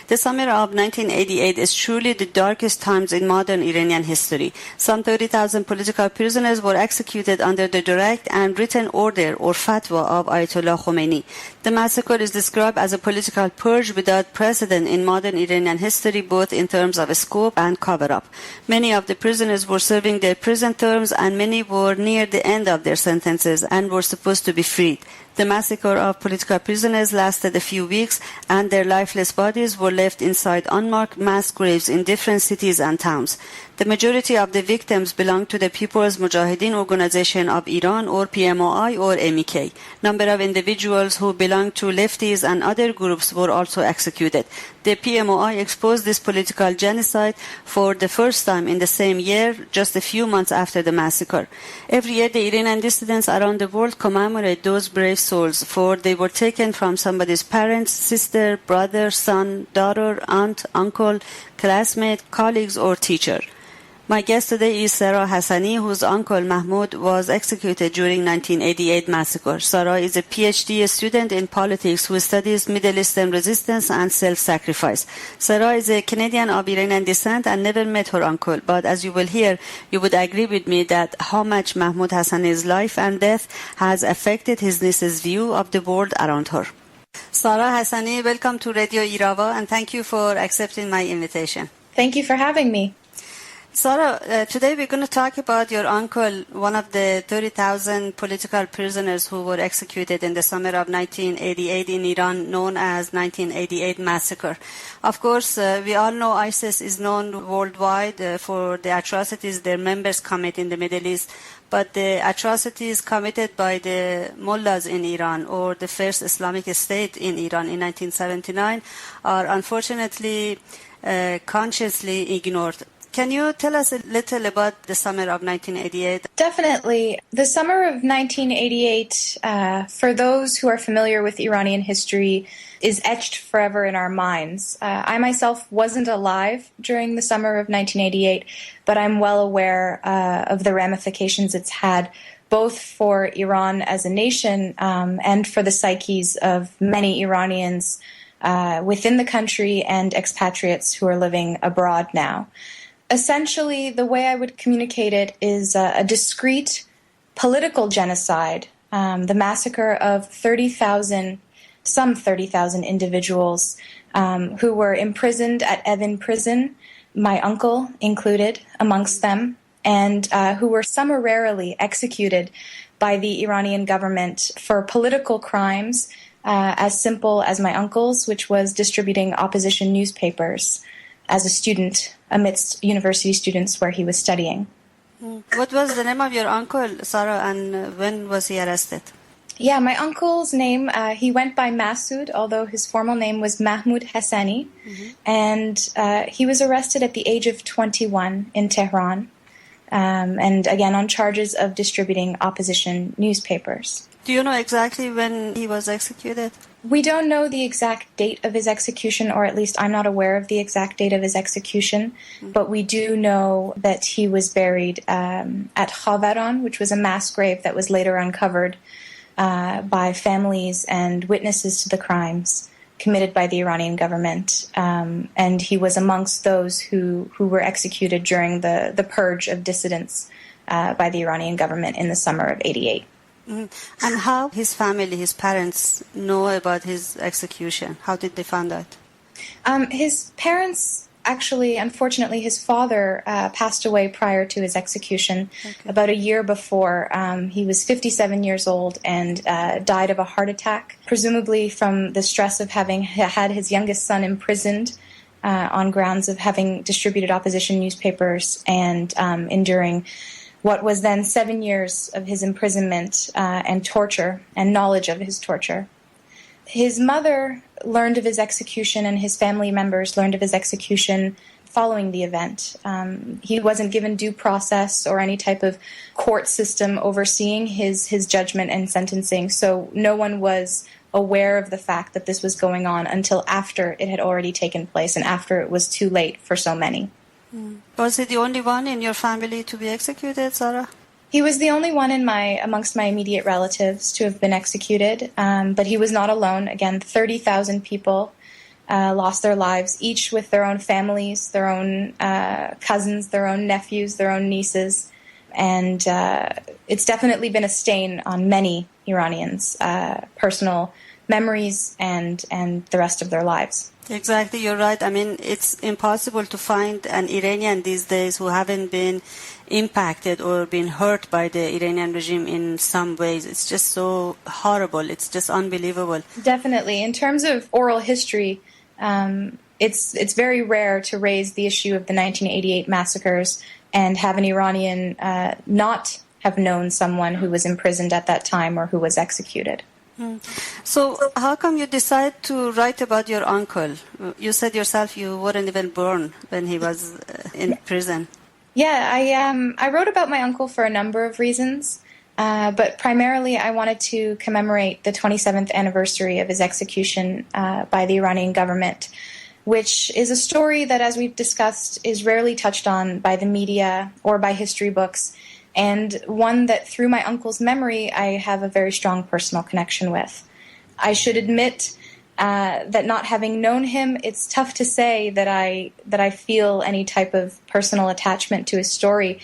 The summer of 1988 is truly the darkest times in modern Iranian history. Some 30,000 political prisoners were executed under the direct and written order or Fatwa of Ayatollah Khomeini. The massacre is described as a political purge without precedent in modern Iranian history, both in terms of scope and cover-up. Many of the prisoners were serving their prison terms and many were near the end of their sentences and were supposed to be freed. The massacre of political prisoners lasted a few weeks and their lifeless bodies were left inside unmarked mass graves in different cities and towns. The majority of the victims belonged to the People's Mojahedin Organization of Iran or PMOI or MEK. Number of individuals who belonged to lefties and other groups were also executed. The PMOI exposed this political genocide for the first time in the same year, just a few months after the massacre. Every year the Iranian dissidents around the world commemorate those brave souls, for they were taken from somebody's parents, sister, brother, son, daughter, aunt, uncle, classmate, colleagues or teacher. My guest today is Sara Hassani, whose uncle Mahmoud was executed during 1988 massacre. Sara is a PhD student in politics who studies Middle Eastern resistance and self-sacrifice. Sara is a Canadian of Iranian descent and never met her uncle, but as you will hear, you would agree with me that how much Mahmood Hassani's life and death has affected his niece's view of the world around her. Sara Hassani, welcome to Radio Irava and thank you for accepting my invitation. Thank you for having me. Sara, today we're going to talk about your uncle, one of the 30,000 political prisoners who were executed in the summer of 1988 in Iran, known as 1988 Massacre. Of course, we all know ISIS is known worldwide for the atrocities their members commit in the Middle East, but the atrocities committed by the mullahs in Iran or the first Islamic State in Iran in 1979 are unfortunately consciously ignored. Can you tell us a little about the summer of 1988? Definitely. The summer of 1988, for those who are familiar with Iranian history, is etched forever in our minds. I myself wasn't alive during the summer of 1988, but I'm well aware of the ramifications it's had, both for Iran as a nation and for the psyches of many Iranians within the country and expatriates who are living abroad now. Essentially, the way I would communicate it is a discrete political genocide, the massacre of some 30,000 individuals who were imprisoned at Evin prison, my uncle included amongst them, and who were summarily executed by the Iranian government for political crimes as simple as my uncle's, which was distributing opposition newspapers as a student amidst university students where he was studying. What was the name of your uncle, Sara, and when was he arrested? Yeah, my uncle's name, he went by Masood, although his formal name was Mahmood Hassani, and he was arrested at the age of 21 in Tehran, and again on charges of distributing opposition newspapers. Do you know exactly when he was executed? We don't know the exact date of his execution, or at least I'm not aware of the exact date of his execution, but we do know that he was buried at Khavaran, which was a mass grave that was later uncovered by families and witnesses to the crimes committed by the Iranian government. And he was amongst those who were executed during the purge of dissidents by the Iranian government in the summer of '88. And how his family, his parents, know about his execution? How did they find out? His parents, actually, unfortunately, his father passed away prior to his execution, about a year before. He was 57 years old and died of a heart attack, presumably from the stress of having had his youngest son imprisoned on grounds of having distributed opposition newspapers and enduring what was then 7 years of his imprisonment and torture and knowledge of his torture. His mother learned of his execution and his family members learned of his execution following the event. He wasn't given due process or any type of court system overseeing his judgment and sentencing, so no one was aware of the fact that this was going on until after it had already taken place and after it was too late for so many. Was he the only one in your family to be executed, Sara? He was the only one amongst my immediate relatives to have been executed, but he was not alone. Again, 30,000 people lost their lives, each with their own families, their own cousins, their own nephews, their own nieces. And it's definitely been a stain on many Iranians' personal memories and the rest of their lives. Exactly, you're right. I mean, it's impossible to find an Iranian these days who haven't been impacted or been hurt by the Iranian regime in some ways. It's just so horrible. It's just unbelievable. Definitely. In terms of oral history, it's very rare to raise the issue of the 1988 massacres and have an Iranian not have known someone who was imprisoned at that time or who was executed. So how come you decided to write about your uncle? You said yourself you weren't even born when he was in prison. Yeah, I wrote about my uncle for a number of reasons, but primarily I wanted to commemorate the 27th anniversary of his execution by the Iranian government, which is a story that, as we've discussed, is rarely touched on by the media or by history books, and one that, through my uncle's memory, I have a very strong personal connection with. I should admit that not having known him, it's tough to say that I feel any type of personal attachment to his story,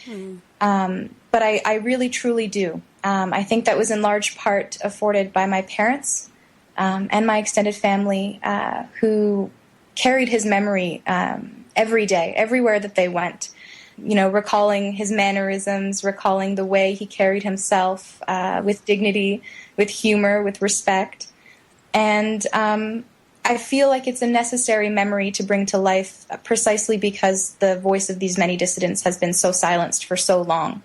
but I really, truly do. I think that was in large part afforded by my parents and my extended family, who carried his memory every day, everywhere that they went. You know, recalling his mannerisms, recalling the way he carried himself with dignity, with humor, with respect. And I feel like it's a necessary memory to bring to life precisely because the voice of these many dissidents has been so silenced for so long.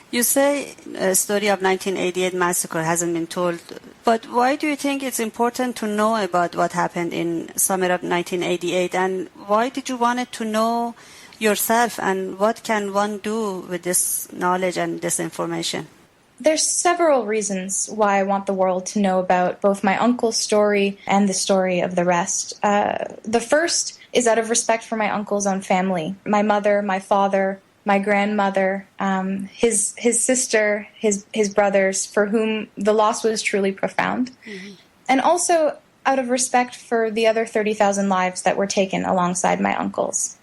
You say the story of 1988 massacre hasn't been told, but why do you think it's important to know about what happened in summer of 1988, and why did you want to know yourself, and what can one do with this knowledge and this information? There's several reasons why I want the world to know about both my uncle's story and the story of the rest. The first is out of respect for my uncle's own family. My mother, my father, my grandmother, his sister, his brothers, for whom the loss was truly profound. Mm-hmm. And also out of respect for the other 30,000 lives that were taken alongside my uncle's.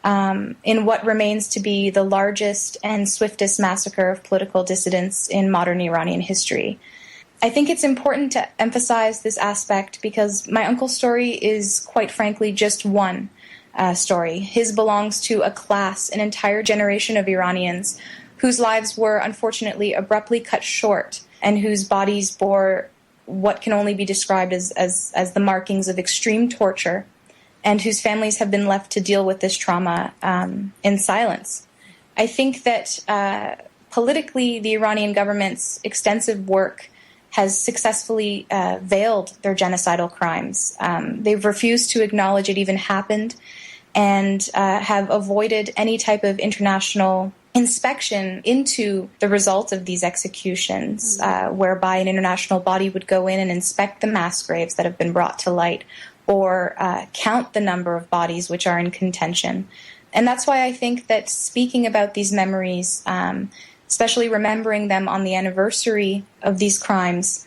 In what remains to be the largest and swiftest massacre of political dissidents in modern Iranian history. I think it's important to emphasize this aspect because my uncle's story is, quite frankly, just one story. His belongs to a class, an entire generation of Iranians whose lives were unfortunately abruptly cut short and whose bodies bore what can only be described as the markings of extreme torture, and whose families have been left to deal with this trauma in silence. I think that politically, the Iranian government's extensive work has successfully veiled their genocidal crimes. They've refused to acknowledge it even happened and have avoided any type of international inspection into the result of these executions, whereby an international body would go in and inspect the mass graves that have been brought to light, or count the number of bodies which are in contention. And that's why I think that speaking about these memories, especially remembering them on the anniversary of these crimes,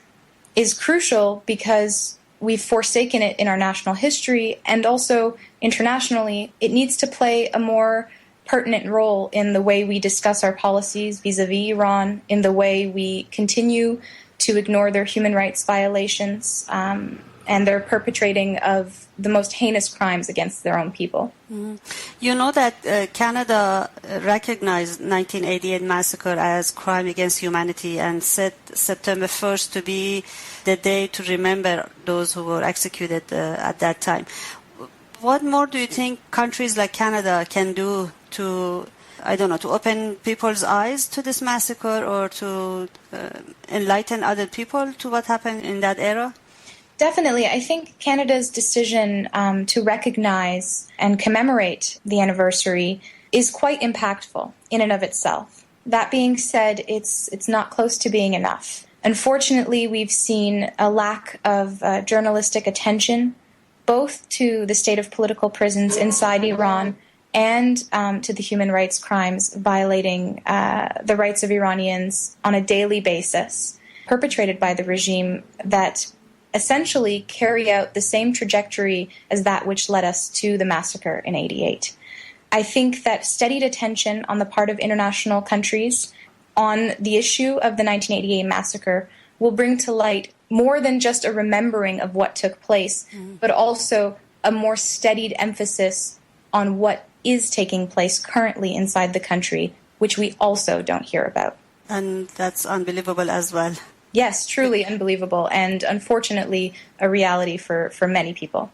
is crucial because we've forsaken it in our national history, and also internationally, it needs to play a more pertinent role in the way we discuss our policies vis-a-vis Iran, in the way we continue to ignore their human rights violations, and their perpetrating of the most heinous crimes against their own people. Mm-hmm. You know that Canada recognized 1988 massacre as crime against humanity and set September 1st to be the day to remember those who were executed at that time. What more do you think countries like Canada can do to, I don't know, to open people's eyes to this massacre, or to enlighten other people to what happened in that era? Definitely. I think Canada's decision to recognize and commemorate the anniversary is quite impactful in and of itself. That being said, it's not close to being enough. Unfortunately, we've seen a lack of journalistic attention, both to the state of political prisons inside Iran and to the human rights crimes violating the rights of Iranians on a daily basis, perpetrated by the regime that essentially carry out the same trajectory as that which led us to the massacre in 88. I think that studied attention on the part of international countries on the issue of the 1988 massacre will bring to light more than just a remembering of what took place, but also a more studied emphasis on what is taking place currently inside the country, which we also don't hear about. And that's unbelievable as well. Yes, truly unbelievable, and unfortunately a reality for many people.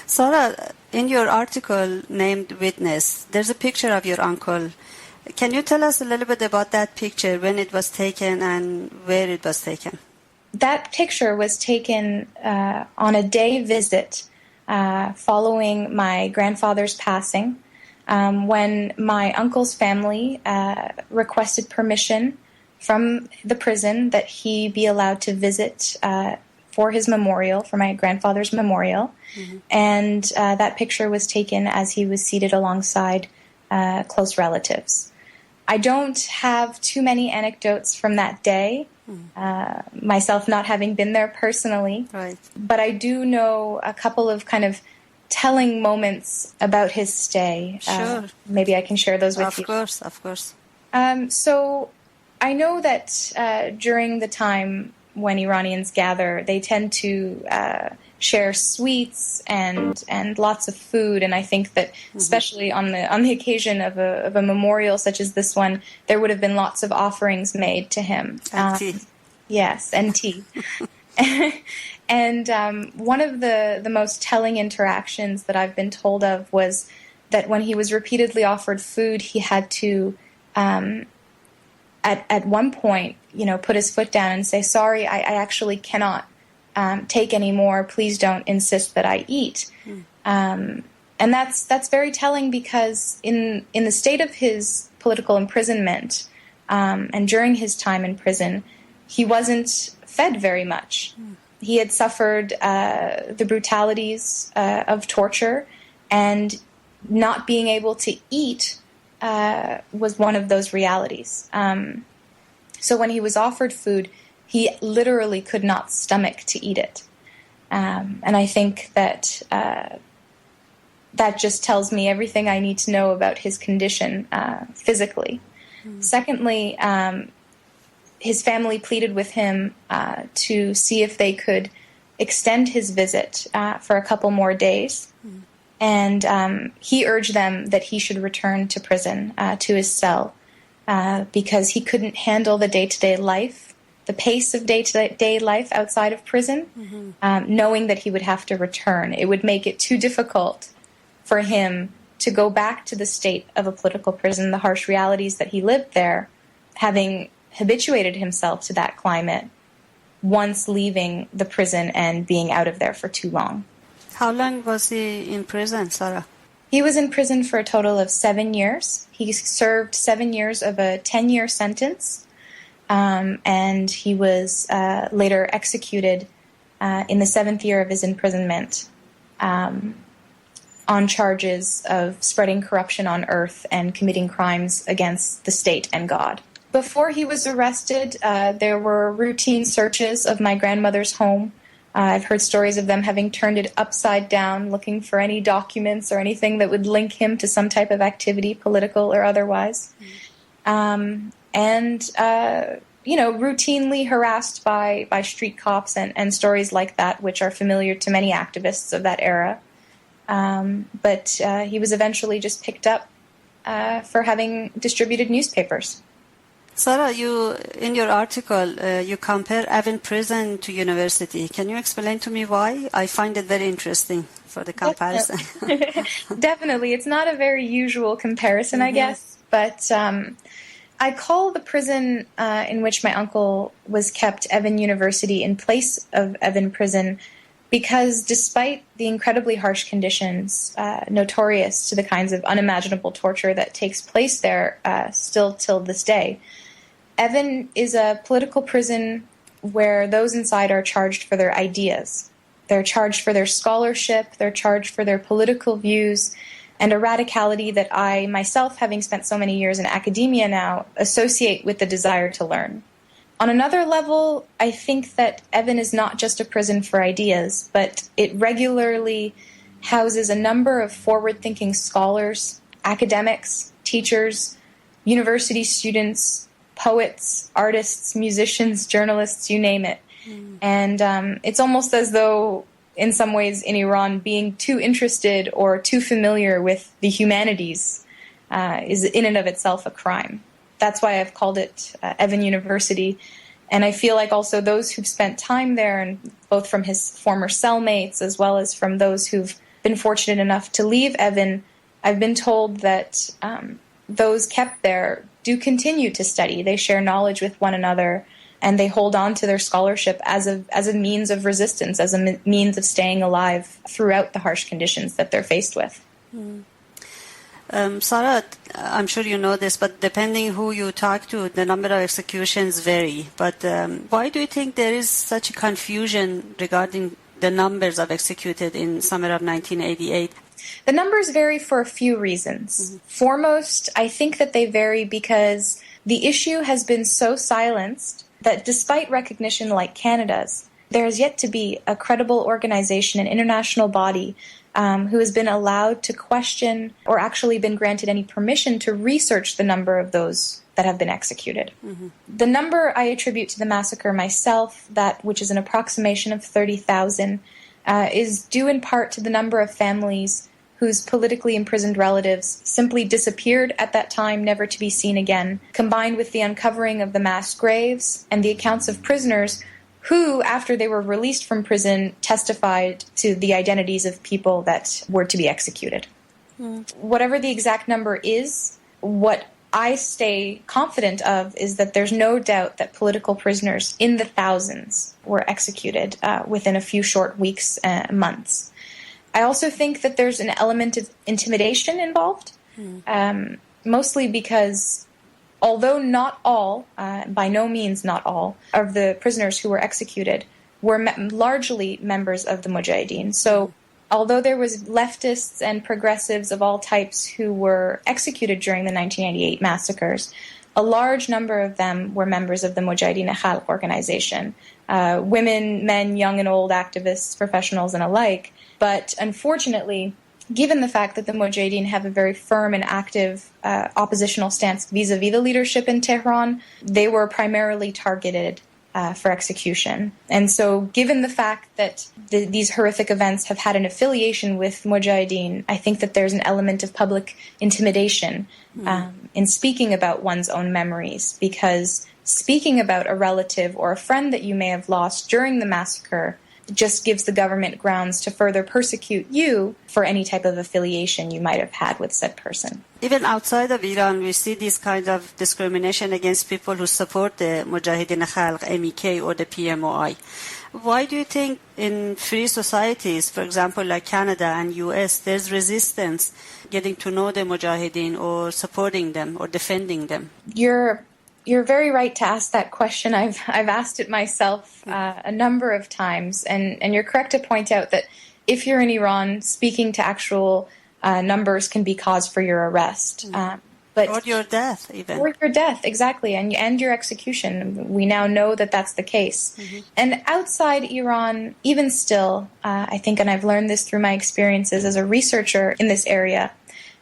Sara, in your article named Witness, there's a picture of your uncle. Can you tell us a little bit about that picture, when it was taken and where it was taken? That picture was taken on a day visit following my grandfather's passing, when my uncle's family requested permission from the prison that he be allowed to visit for his memorial, for my grandfather's memorial. And that picture was taken as he was seated alongside close relatives. I don't have too many anecdotes from that day, myself not having been there personally. Right. But I do know a couple of kind of telling moments about his stay. Sure. Maybe I can share those with you. Of course. So I know that during the time when Iranians gather, they tend to share sweets and lots of food, and I think that especially on the occasion of a memorial such as this one, there would have been lots of offerings made to him. And tea. Yes, and tea. And one of the most telling interactions that I've been told of was that when he was repeatedly offered food, he had to at one point, put his foot down and say, "Sorry, I actually cannot take any more. Please don't insist that I eat." And that's very telling, because in the state of his political imprisonment and during his time in prison, he wasn't fed very much. He had suffered the brutalities of torture, and not being able to eat was one of those realities. So when he was offered food, he literally could not stomach to eat it. And I think that that just tells me everything I need to know about his condition physically. Secondly, his family pleaded with him to see if they could extend his visit for a couple more days. And he urged them that he should return to prison, to his cell, because he couldn't handle the day-to-day life, the pace of day-to-day life outside of prison, knowing that he would have to return. It would make it too difficult for him to go back to the state of a political prison, the harsh realities that he lived there, having habituated himself to that climate once leaving the prison and being out of there for too long. How long was he in prison, Sara? He was in prison for a total of 7 years. He served 7 years of a 10-year sentence, and he was later executed in the 7th year of his imprisonment on charges of spreading corruption on earth and committing crimes against the state and God. Before he was arrested, there were routine searches of my grandmother's home. I've heard stories of them having turned it upside down, looking for any documents or anything that would link him to some type of activity, political or otherwise. Routinely harassed by street cops and stories like that, which are familiar to many activists of that era. But he was eventually just picked up for having distributed newspapers. Sara, in your article, you compare Evin prison to university. Can you explain to me why? I find it very interesting for the comparison. Definitely. It's not a very usual comparison, I guess. But I call the prison in which my uncle was kept Evin University in place of Evin prison because despite the incredibly harsh conditions, notorious to the kinds of unimaginable torture that takes place there still till this day, Evin is a political prison where those inside are charged for their ideas. They're charged for their scholarship, they're charged for their political views, and a radicality that I, myself, having spent so many years in academia now, associate with the desire to learn. On another level, I think that Evin is not just a prison for ideas, but it regularly houses a number of forward-thinking scholars, academics, teachers, university students, poets, artists, musicians, journalists, you name it. And it's almost as though, in some ways, in Iran, being too interested or too familiar with the humanities is in and of itself a crime. That's why I've called it Evin University. And I feel like also those who've spent time there, and both from his former cellmates as well as from those who've been fortunate enough to leave Evin, I've been told that those kept there do continue to study. They share knowledge with one another, and they hold on to their scholarship as a means of resistance, as a means of staying alive throughout the harsh conditions that they're faced with. Sara, I'm sure you know this, but depending who you talk to, the number of executions vary. But why do you think there is such a confusion regarding the numbers of executed in summer of 1988? The numbers vary for a few reasons. Foremost, I think that they vary because the issue has been so silenced that despite recognition like Canada's, there has yet to be a credible organization, an international body, who has been allowed to question or actually been granted any permission to research the number of those that have been executed. The number I attribute to the massacre myself, that which is an approximation of 30,000, is due in part to the number of families whose politically imprisoned relatives simply disappeared at that time, never to be seen again, combined with the uncovering of the mass graves and the accounts of prisoners who, after they were released from prison, testified to the identities of people that were to be executed. Whatever the exact number is, what I stay confident of is that there's no doubt that political prisoners in the thousands were executed within a few short weeks, months. I also think that there's an element of intimidation involved, mostly because although not all, by no means not all, of the prisoners who were executed were largely members of the Mojahedin. So although there was leftists and progressives of all types who were executed during the 1998 massacres, a large number of them were members of the Mojahedin Khalq organization, women, men, young and old, activists, professionals, and alike. But unfortunately, given the fact that the Mojahedin have a very firm and active oppositional stance vis-a-vis the leadership in Tehran, they were primarily targeted for execution. And so given the fact that these horrific events have had an affiliation with Mojahedin, I think that there's an element of public intimidation in speaking about one's own memories, because speaking about a relative or a friend that you may have lost during the massacre just gives the government grounds to further persecute you for any type of affiliation you might have had with said person. Even outside of Iran, we see this kind of discrimination against people who support the Mojahedin Khalq, MEK, or the PMOI. Why do you think in free societies, for example, like Canada and US, there's resistance getting to know the Mojahedin or supporting them or defending them? You're very right to ask that question. I've asked it myself a number of times, and you're correct to point out that if you're in Iran, speaking to actual numbers can be cause for your arrest. But or your death, even. Or your death, exactly, and your execution. We now know that that's the case. And outside Iran, even still, I think, and I've learned this through my experiences as a researcher in this area,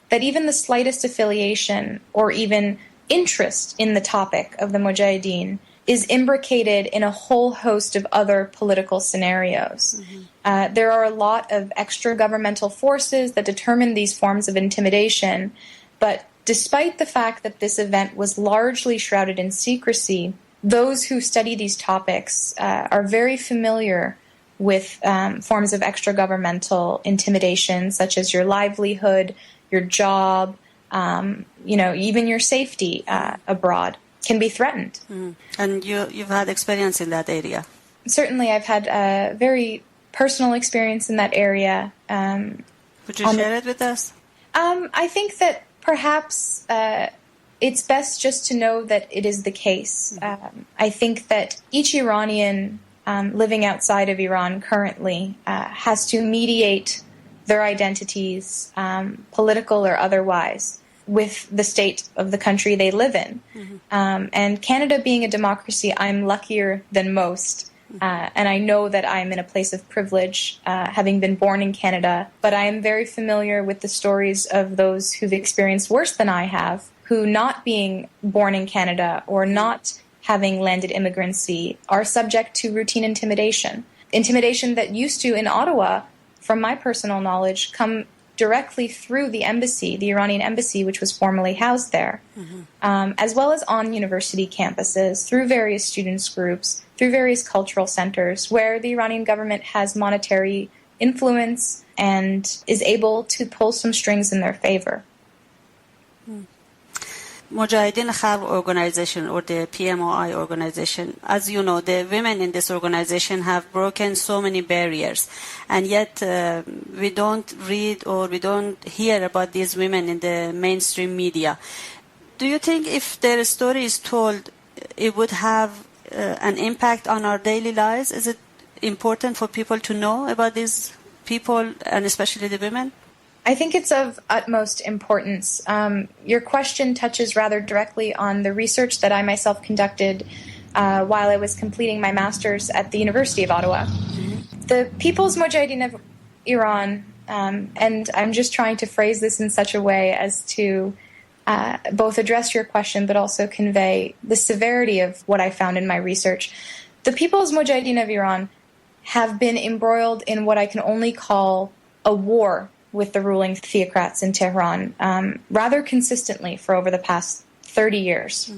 that even the slightest affiliation or even interest in the topic of the Mojahedin is imbricated in a whole host of other political scenarios. There are a lot of extra-governmental forces that determine these forms of intimidation, but despite the fact that this event was largely shrouded in secrecy, those who study these topics are very familiar with forms of extra-governmental intimidation, such as your livelihood, your job, even your safety abroad can be threatened. And you've had experience in that area? Certainly, I've had a very personal experience in that area. Would you share it with us? I think that perhaps it's best just to know that it is the case. I think that each Iranian living outside of Iran currently has to mediate their identities, political or otherwise, with the state of the country they live in. And Canada being a democracy, I'm luckier than most. And I know that I'm in a place of privilege, having been born in Canada, but I am very familiar with the stories of those who've experienced worse than I have, who not being born in Canada or not having landed immigrancy are subject to routine intimidation. Intimidation that used to, in Ottawa, from my personal knowledge, come directly through the embassy, the Iranian embassy, which was formerly housed there, as well as on university campuses, through various students' groups, through various cultural centers, where the Iranian government has monetary influence and is able to pull some strings in their favor. Mojahedin Khalq organization, or the PMOI organization, as you know, the women in this organization have broken so many barriers, and yet we don't read or we don't hear about these women in the mainstream media. Do you think if their story is told, it would have an impact on our daily lives? Is it important for people to know about these people, and especially the women? I think it's of utmost importance. Your question touches rather directly on the research that I myself conducted while I was completing my master's at the University of Ottawa. The People's Mojahedin of Iran, and I'm just trying to phrase this in such a way as to both address your question but also convey the severity of what I found in my research. The People's Mojahedin of Iran have been embroiled in what I can only call a war with the ruling theocrats in Tehran rather consistently for over the past 30 years.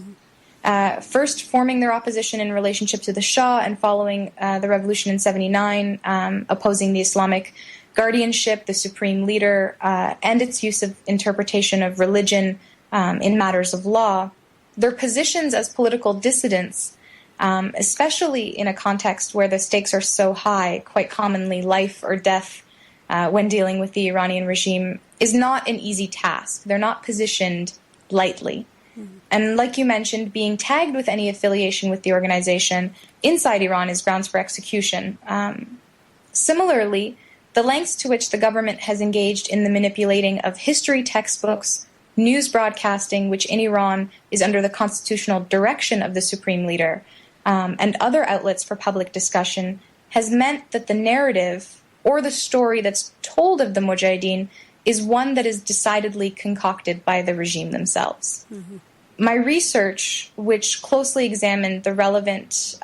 First forming their opposition in relationship to the Shah, and following the revolution in 79, opposing the Islamic guardianship, the supreme leader, and its use of interpretation of religion in matters of law. Their positions as political dissidents, especially in a context where the stakes are so high, quite commonly life or death, when dealing with the Iranian regime, is not an easy task. They're not positioned lightly. And like you mentioned, being tagged with any affiliation with the organization inside Iran is grounds for execution. Similarly, the lengths to which the government has engaged in the manipulating of history textbooks, news broadcasting, which in Iran is under the constitutional direction of the supreme leader, and other outlets for public discussion, has meant that the narrative or the story that's told of the Mujahideen is one that is decidedly concocted by the regime themselves. My research, which closely examined the relevant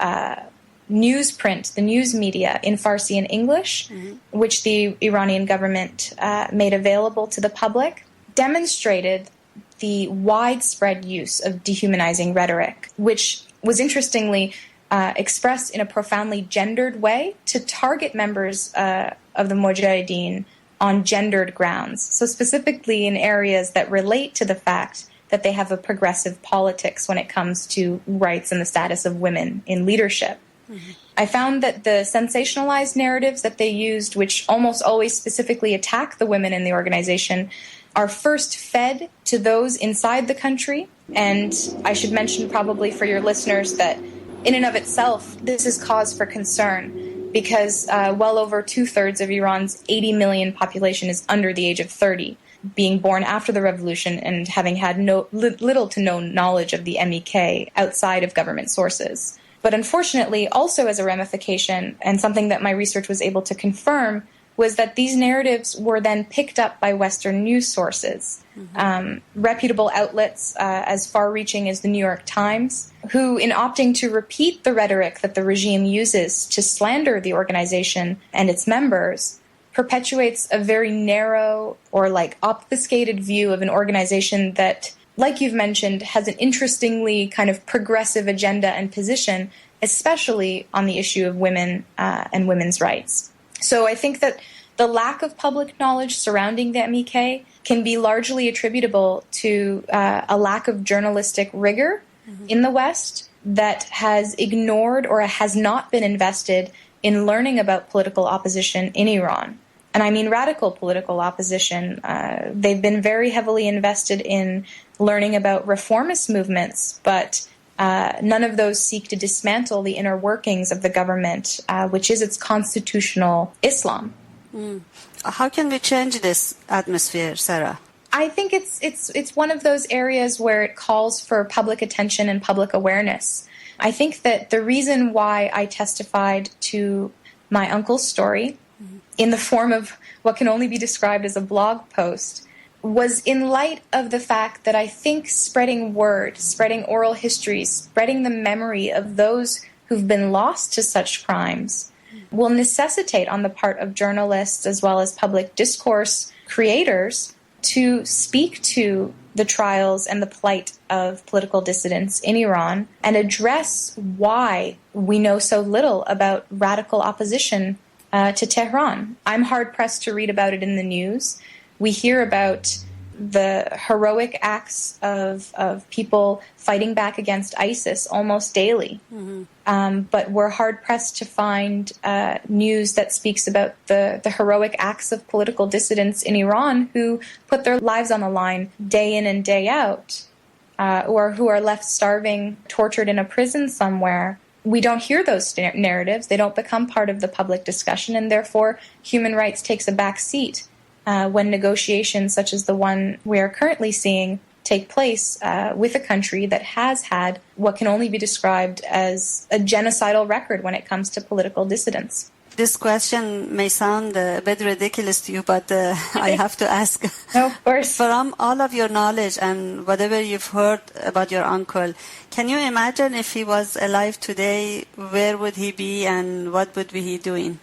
newsprint, the news media in Farsi and English, which the Iranian government made available to the public, demonstrated the widespread use of dehumanizing rhetoric, which was interestingly expressed in a profoundly gendered way to target members of the Mujahideen on gendered grounds. So specifically in areas that relate to the fact that they have a progressive politics when it comes to rights and the status of women in leadership. I found that the sensationalized narratives that they used, which almost always specifically attack the women in the organization, are first fed to those inside the country. And I should mention probably for your listeners that in and of itself, this is cause for concern, because well over 2/3 of Iran's 80 million population is under the age of 30, being born after the revolution and having had little to no knowledge of the MEK outside of government sources. But unfortunately, also as a ramification, and something that my research was able to confirm, was that these narratives were then picked up by Western news sources, reputable outlets as far-reaching as the New York Times, who, in opting to repeat the rhetoric that the regime uses to slander the organization and its members, perpetuates a very narrow or obfuscated view of an organization that, like you've mentioned, has an interestingly kind of progressive agenda and position, especially on the issue of women and women's rights. So I think that the lack of public knowledge surrounding the MEK can be largely attributable to a lack of journalistic rigor in the West that has ignored or has not been invested in learning about political opposition in Iran. And I mean radical political opposition. They've been very heavily invested in learning about reformist movements, but none of those seek to dismantle the inner workings of the government, which is its constitutional Islam. How can we change this atmosphere, Sarah? I think it's one of those areas where it calls for public attention and public awareness. I think that the reason why I testified to my uncle's story in the form of what can only be described as a blog post was in light of the fact that I think spreading word, spreading oral histories, spreading the memory of those who've been lost to such crimes will necessitate on the part of journalists as well as public discourse creators to speak to the trials and the plight of political dissidents in Iran and address why we know so little about radical opposition to Tehran. I'm hard-pressed to read about it in the news. We hear about the heroic acts of people fighting back against ISIS almost daily. But we're hard-pressed to find news that speaks about the heroic acts of political dissidents in Iran who put their lives on the line day in and day out, or who are left starving, tortured in a prison somewhere. We don't hear those narratives. They don't become part of the public discussion, and therefore human rights takes a back seat when negotiations such as the one we are currently seeing take place with a country that has had what can only be described as a genocidal record when it comes to political dissidents. This question may sound a bit ridiculous to you, but I have to ask. No, of course. From all of your knowledge and whatever you've heard about your uncle, can you imagine if he was alive today, where would he be and what would he be doing?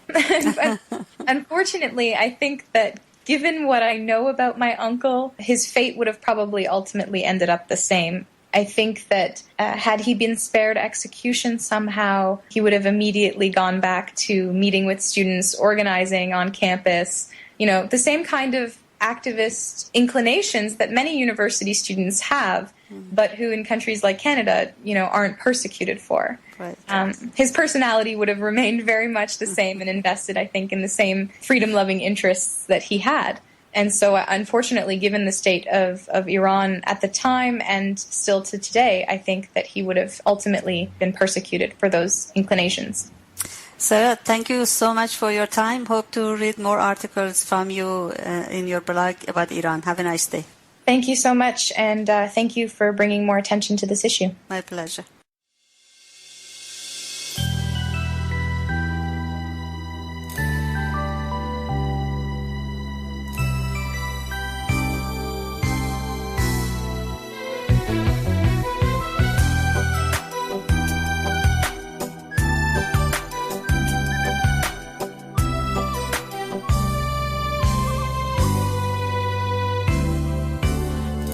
Unfortunately, I think that given what I know about my uncle, his fate would have probably ultimately ended up the same. I think that had he been spared execution somehow, he would have immediately gone back to meeting with students, organizing on campus, the same kind of activist inclinations that many university students have, but who in countries like Canada, aren't persecuted for. Right. His personality would have remained very much the same and invested, I think, in the same freedom-loving interests that he had. And so, unfortunately, given the state of Iran at the time and still to today, I think that he would have ultimately been persecuted for those inclinations. Sarah, thank you so much for your time. Hope to read more articles from you in your blog about Iran. Have a nice day. Thank you so much, and thank you for bringing more attention to this issue. My pleasure.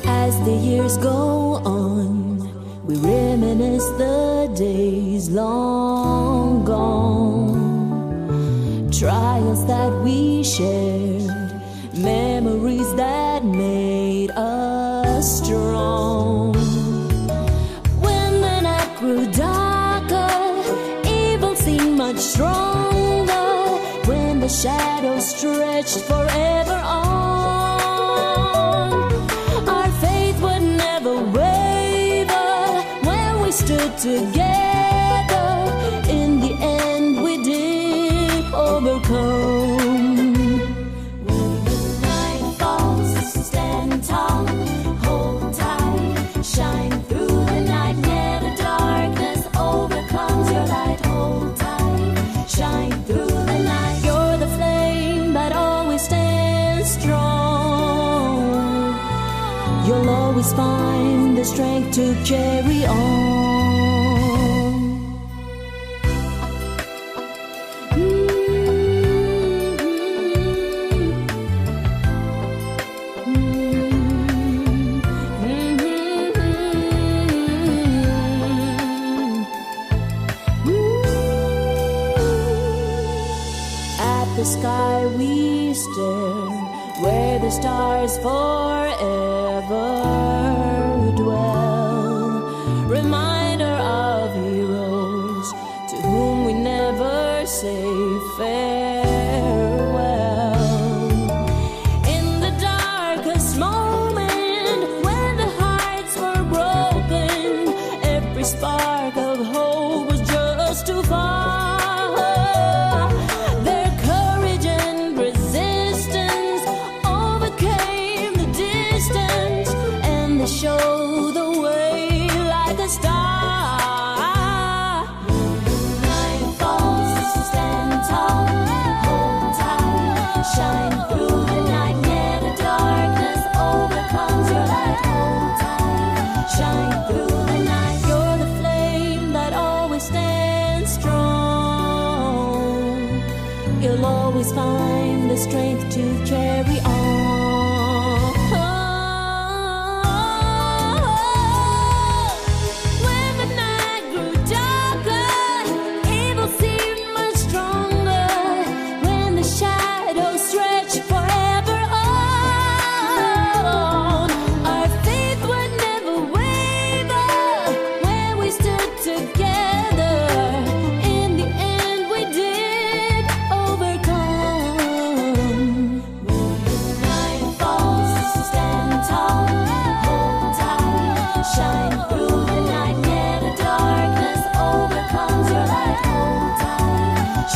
As the years go on, we reminisce the days long gone, trials that we shared, memories that made us strong. When the night grew darker, evil seemed much stronger, when the shadows stretched forever on. Stood together, in the end we did overcome. When the night falls, stand tall, hold tight, shine through the night, never darkness overcomes your light. Hold tight, shine through the night. You're the flame that always stands strong. You'll always find the strength to carry on. The sky we stare, where the stars forever dwell. Reminder of heroes to whom we never say farewell. In the darkest moment, when the hearts were broken, every spark of hope was just too far.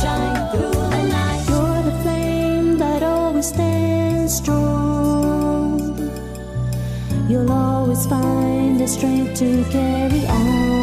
shine through the night. You're the flame that always stands strong. You'll always find the strength to carry on.